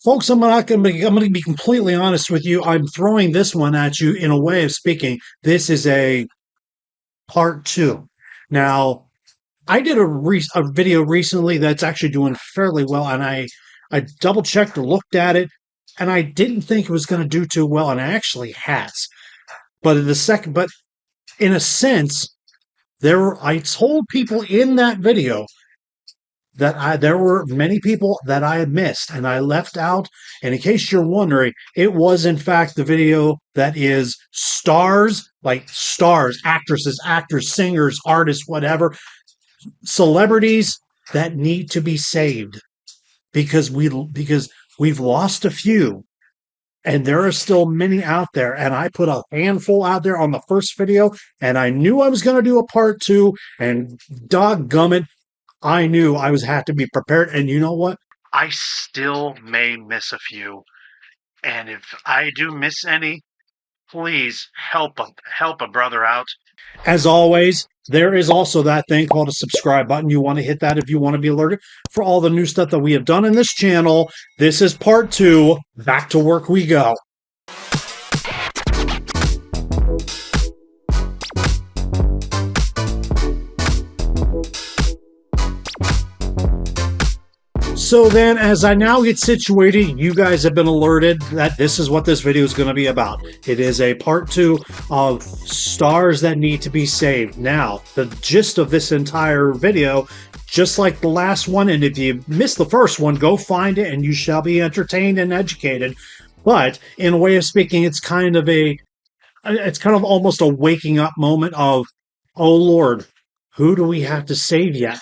Folks, I'm going to be completely honest with you. I'm throwing this one at you in a way of speaking. This is a part two. Now, I did a video recently that's actually doing fairly well, and I double checked or looked at it, and I didn't think it was going to do too well, and it actually has. But in a sense, I told people in that video that there were many people that I had missed and I left out. And in case you're wondering, it was in fact the video that is stars, like stars, actresses, actors, singers, artists, whatever, celebrities that need to be saved because we've lost a few. And there are still many out there. And I put a handful out there on the first video, and I knew I was going to do a part two. And doggum it, I knew I was had to be prepared. And you know what? I still may miss a few. And if I do miss any, please help a brother out. As always, there is also that thing called a subscribe button. You want to hit that if you want to be alerted for all the new stuff that we have done in this channel. This is part two. Back to work we go. So then, as I now get situated, you guys have been alerted that this is what this video is going to be about. It is a part two of stars that need to be saved. Now, the gist of this entire video, just like the last one, and if you missed the first one, go find it and you shall be entertained and educated. But in a way of speaking, it's kind of almost a waking up moment of, oh Lord, who do we have to save yet?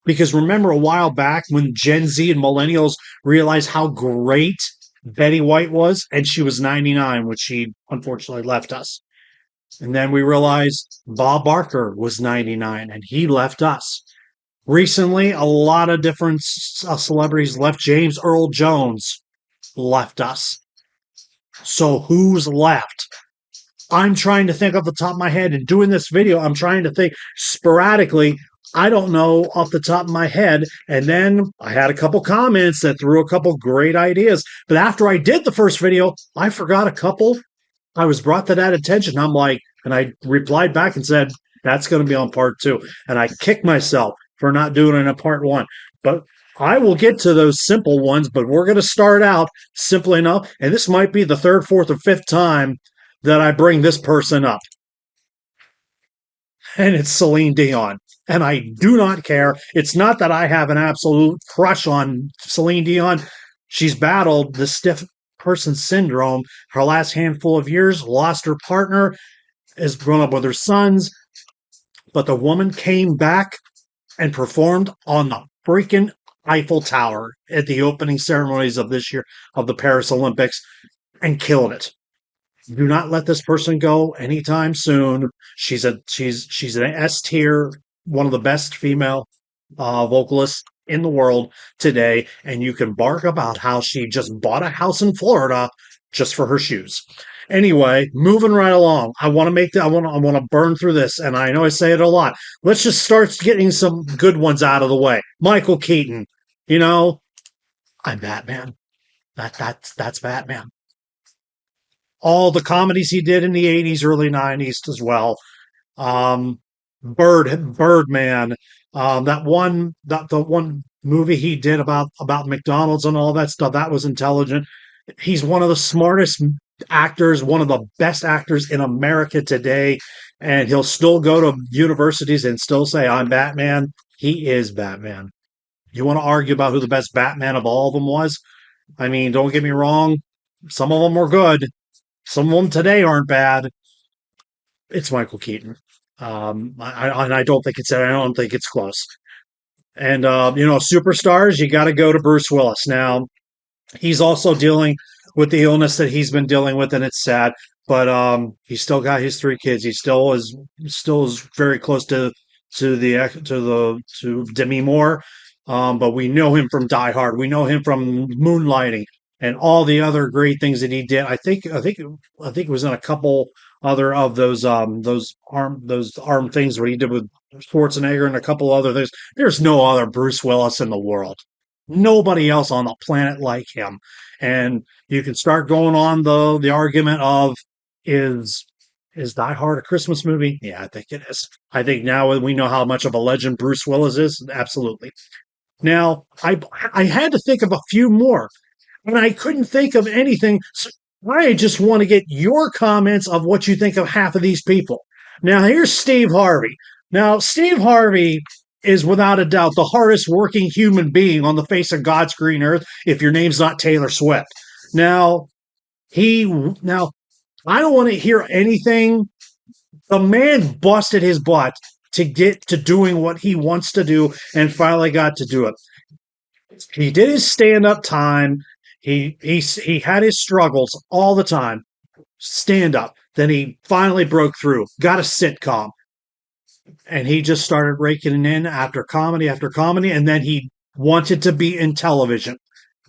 Because remember a while back when Gen Z and millennials realized how great Betty White was, and she was 99 when she unfortunately left us. And then we realized Bob Barker was 99 and he left us. Recently, a lot of different celebrities left. James Earl Jones left us. So who's left? I'm trying to think off the top of my head, and doing this video, I'm trying to think sporadically. I don't know off the top of my head. And then I had a couple comments that threw a couple great ideas. But after I did the first video, I forgot a couple. I was brought to that attention. And I replied back and said, that's going to be on part two. And I kicked myself for not doing it in part one. But I will get to those simple ones, but we're going to start out simple enough. And this might be the third, fourth, or fifth time that I bring this person up. And it's Celine Dion. And I do not care. It's not that I have an absolute crush on Celine Dion. She's battled the stiff person syndrome her last handful of years, lost her partner, has grown up with her sons. But the woman came back and performed on the freaking Eiffel Tower at the opening ceremonies of this year of the Paris Olympics and killed it. Do not let this person go anytime soon. She's an S tier, one of the best female vocalists in the world today, and you can bark about how she just bought a house in Florida just for her shoes. Anyway, moving right along. I want to burn through this, and I know I say it a lot. Let's just start getting some good ones out of the way. Michael Keaton, I'm Batman. That's Batman. All the comedies he did in the 80s, early 90s as well. Birdman, the one movie he did about McDonald's and all that stuff, that was intelligent. He's one of the smartest actors, one of the best actors in America today, and he'll still go to universities and still say, I'm Batman. He is Batman. You want to argue about who the best Batman of all of them was? I mean, don't get me wrong. Some of them were good. Some of them today aren't bad. It's Michael Keaton. I don't think it's close. And superstars, you got to go to Bruce Willis. Now, he's also dealing with the illness that he's been dealing with, and it's sad. But he's still got his three kids. He still is very close to Demi Moore. But we know him from Die Hard. We know him from Moonlighting and all the other great things that he did. I think it was in a couple other of those arm things what he did with Schwarzenegger and a couple other things. There's no other Bruce Willis in the world. Nobody else on the planet like him. And you can start going on the argument of is is Die Hard a Christmas movie? Yeah, I think it is. I think now we know how much of a legend Bruce Willis is. Absolutely. Now, I had to think of a few more, and I couldn't think of anything. So I just want to get your comments of what you think of half of these people. Now, here's Steve Harvey. Now, Steve Harvey is without a doubt the hardest working human being on the face of God's green earth if your name's not Taylor Swift. Now, now I don't want to hear anything. The man busted his butt to get to doing what he wants to do and finally got to do it. He did his stand up time. He had his struggles all the time. Stand up. Then he finally broke through, got a sitcom, and he just started raking in after comedy, and then he wanted to be in television.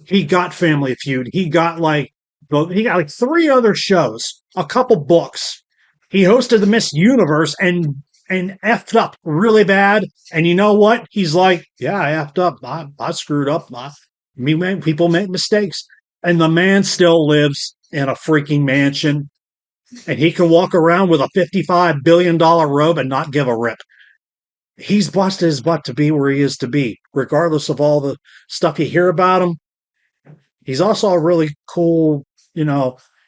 He got Family Feud. He got like three other shows, a couple books. He hosted the Miss Universe and effed up really bad. And you know what? He's like, yeah, I effed up. I screwed up. People make mistakes. And the man still lives in a freaking mansion. And he can walk around with a $55 billion robe and not give a rip. He's busted his butt to be where he is to be, regardless of all the stuff you hear about him. He's also a really cool,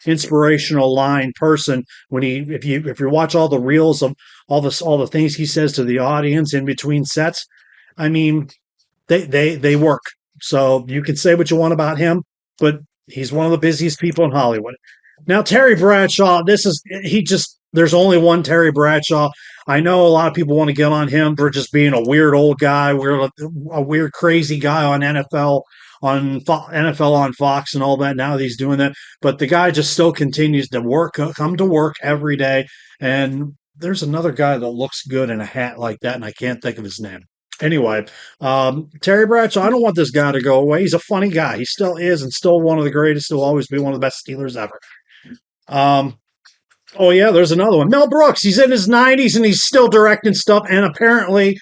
inspirational line person. When if you watch all the reels of all the things he says to the audience in between sets, I mean, they work. So you can say what you want about him, but he's one of the busiest people in Hollywood. Now, Terry Bradshaw, there's only one Terry Bradshaw. I know a lot of people want to get on him for just being a weird old guy, a weird, crazy guy on NFL on Fox and all that. Now that he's doing that, but the guy just still continues to come to work every day. And there's another guy that looks good in a hat like that, and I can't think of his name. Anyway, Terry Bradshaw, I don't want this guy to go away. He's a funny guy. He still is, and still one of the greatest. He'll always be one of the best Steelers ever. Um, oh yeah, there's another one. Mel Brooks. He's in his 90s and he's still directing stuff. And apparently,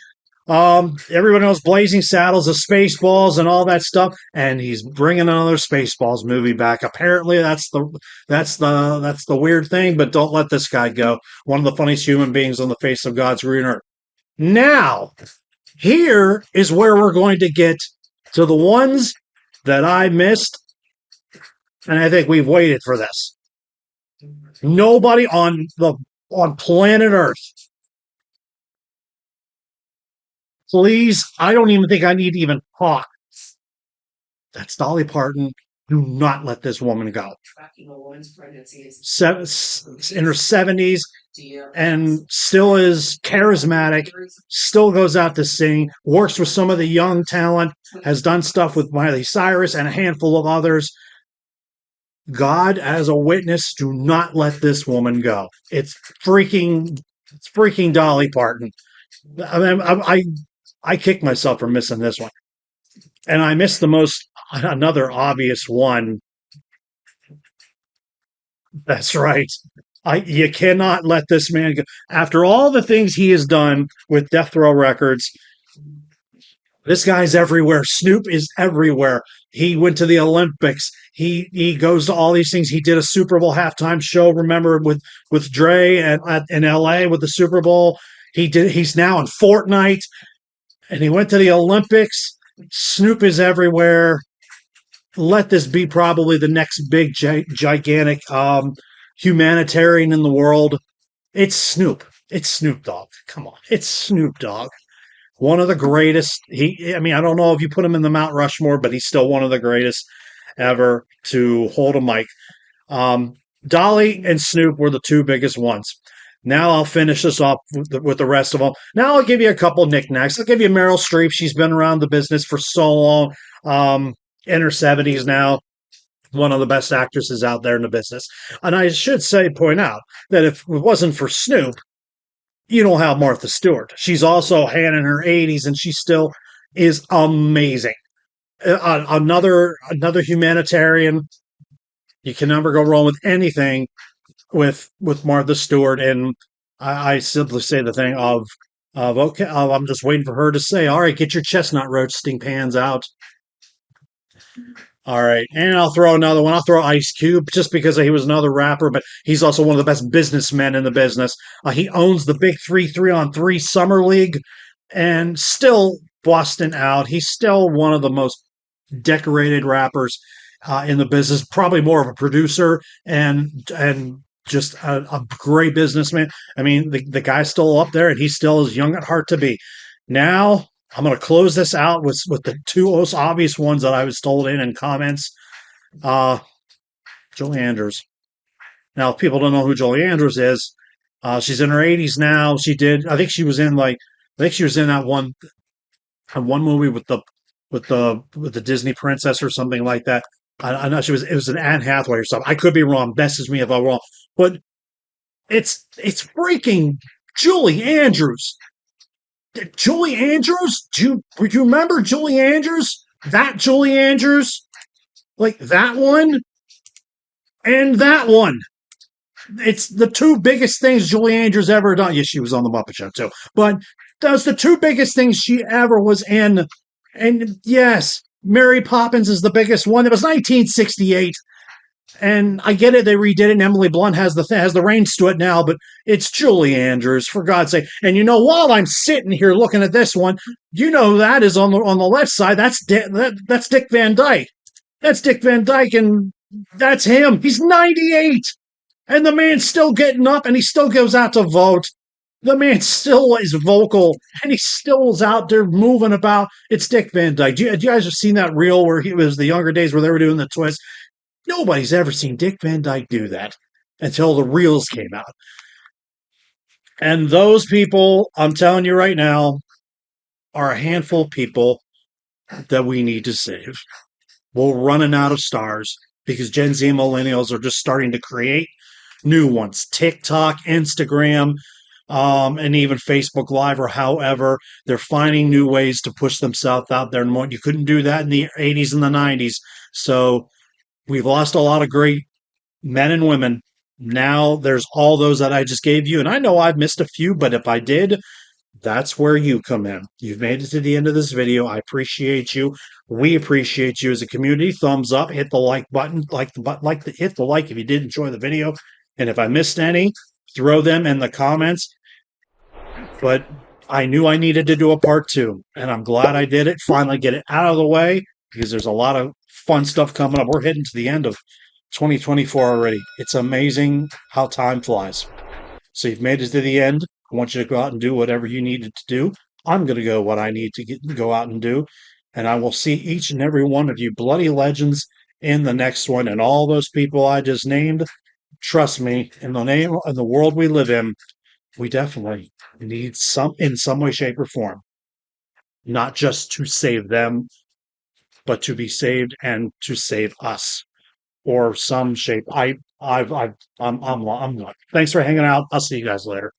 everyone knows Blazing Saddles, the Spaceballs, and all that stuff. And he's bringing another Spaceballs movie back. Apparently, that's the weird thing. But don't let this guy go. One of the funniest human beings on the face of God's green earth. Now, here is where we're going to get to the ones that I missed, and I think we've waited for this. Nobody on planet Earth. Please, I don't even think I need to even talk. That's Dolly Parton. Do not let this woman go. In her 70s, and still is charismatic, still goes out to sing, works with some of the young talent, has done stuff with Miley Cyrus and a handful of others. God, as a witness, do not let this woman go. It's freaking Dolly Parton. I mean, I kicked myself for missing this one, and I missed another obvious one. That's right. You cannot let this man go. After all the things he has done with Death Row Records, this guy's everywhere. Snoop is everywhere. He went to the Olympics. He goes to all these things. He did a Super Bowl halftime show. Remember with Dre in L.A. with the Super Bowl. He's now in Fortnite, and he went to the Olympics. Snoop is everywhere. Let this be probably the next big gigantic humanitarian in the world. It's Snoop. It's Snoop Dogg. Come on, it's Snoop Dogg. One of the greatest. I don't know if you put him in the Mount Rushmore, but he's still one of the greatest ever to hold a mic. Dolly and Snoop were the two biggest ones. Now I'll finish this off with the rest of them. Now I'll give you a couple knickknacks. I'll give you Meryl Streep. She's been around the business for so long, in her 70s now. One of the best actresses out there in the business. And I should point out that if it wasn't for Snoop, you don't have Martha Stewart. She's also in her 80s, and she still is amazing. Another humanitarian. You can never go wrong with anything with Martha Stewart. And I simply say the thing of okay, I'm just waiting for her to say, all right, get your chestnut roasting pans out. All right, and I'll throw another one. I'll throw Ice Cube just because he was another rapper, but he's also one of the best businessmen in the business. He owns the big three on three summer league, and still busting out. He's still one of the most decorated rappers in the business. Probably more of a producer and just a great businessman. I mean, the guy's still up there, and he's still as young at heart to be. Now I'm going to close this out with the two most obvious ones that I was told in comments. Uh, Julie Andrews. Now, if people don't know who Julie Andrews is, she's in her 80s now. She did, I think she was in that one movie with the Disney princess or something like that. I'm not sure it was an Anne Hathaway or something. I could be wrong. Message me if I'm wrong. But it's freaking Julie Andrews. Julie Andrews? Would you remember Julie Andrews? That Julie Andrews? Like that one and that one. It's the two biggest things Julie Andrews ever done. Yes, she was on the Muppet Show too. But those the two biggest things she ever was in. And yes, Mary Poppins is the biggest one. It was 1968. And I get it, they redid it, and Emily Blunt has the reins to it now, but it's Julie Andrews, for God's sake. And while I'm sitting here looking at this one, that is on the left side. That's Dick Van Dyke. That's Dick Van Dyke, and that's him. He's 98, and the man's still getting up, and he still goes out to vote. The man still is vocal, and he still is out there moving about. It's Dick Van Dyke. Do you guys have seen that reel where he was the younger days where they were doing the twist? Nobody's ever seen Dick Van Dyke do that until the reels came out. And those people, I'm telling you right now, are a handful of people that we need to save. We're running out of stars because Gen Z millennials are just starting to create new ones. TikTok, Instagram, and even Facebook Live or however. They're finding new ways to push themselves out there. And you couldn't do that in the 80s and the 90s. So we've lost a lot of great men and women. Now there's all those that I just gave you. And I know I've missed a few, but if I did, that's where you come in. You've made it to the end of this video. I appreciate you. We appreciate you as a community. Thumbs up, hit the like button, hit the like if you did enjoy the video. And if I missed any, throw them in the comments. But I knew I needed to do a part two, and I'm glad I did it. Finally get it out of the way because there's a lot of fun stuff coming up. We're heading to the end of 2024 already. It's amazing how time flies. So you've made it to the end. I want you to go out and do whatever you needed to do. I'm going to go what I need to go out and do. And I will see each and every one of you bloody legends in the next one. And all those people I just named, trust me, in the world we live in, we definitely need in some way, shape, or form, not just to save them, but to be saved and to save us or some shape. I'm not. Thanks for hanging out. I'll see you guys later.